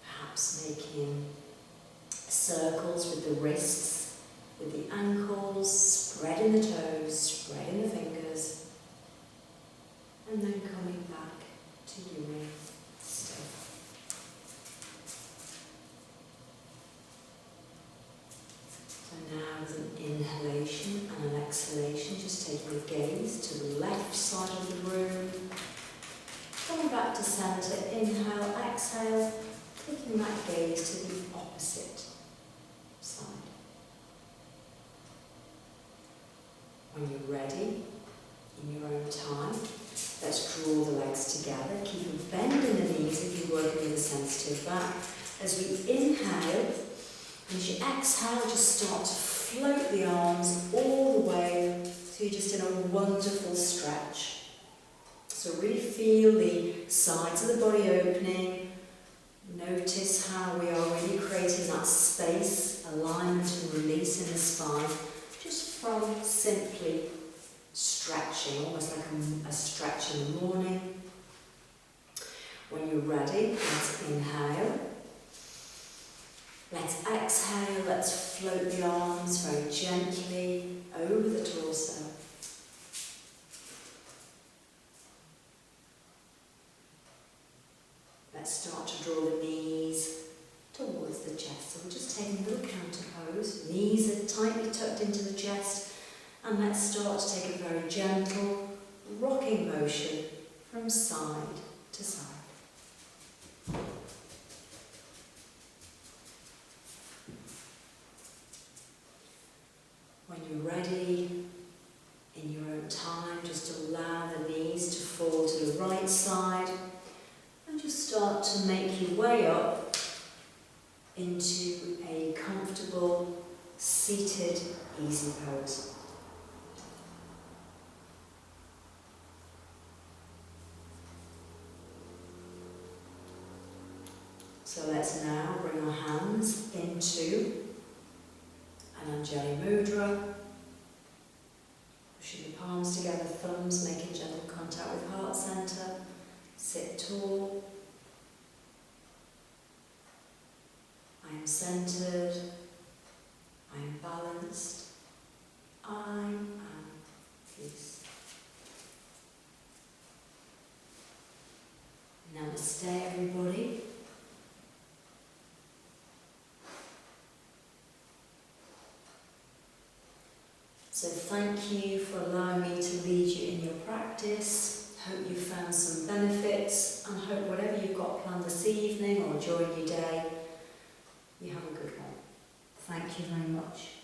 Perhaps making circles with the wrists, with the ankles, spreading the toes, spreading the fingers, and then coming back to Uri still. So now with an inhalation and an exhalation, just taking the gaze to the left side of the room. Coming back to centre, inhale, exhale, taking that gaze to the opposite side. When you're ready, in your own time, let's draw the legs together. Keep a bend in the knees if you're working with a sensitive back. As we inhale, and as you exhale, just start to float the arms all the way so you're just in a wonderful stretch. So really feel the sides of the body opening. Notice how we are really creating that space, alignment and release in the spine, just from simply stretching, almost like a stretch in the morning. When you're ready, let's inhale. Let's exhale, let's float the arms very gently over the torso. Let's start to draw the knees towards the chest. So we're just taking a little counter pose. Knees are tightly tucked into the chest. And let's start to take a very gentle rocking motion from side to side. When you're ready, in your own time, just allow the knees to fall to the right side and just start to make your way up into a comfortable, seated, easy pose. So let's now bring our hands into an Anjali Mudra. Pushing the palms together, thumbs making gentle contact with heart center. Sit tall. I am centered. I am balanced. I am peace. Namaste, everybody. So thank you for allowing me to lead you in your practice. Hope you found some benefits and hope whatever you've got planned this evening or during your day, you have a good one. Thank you very much.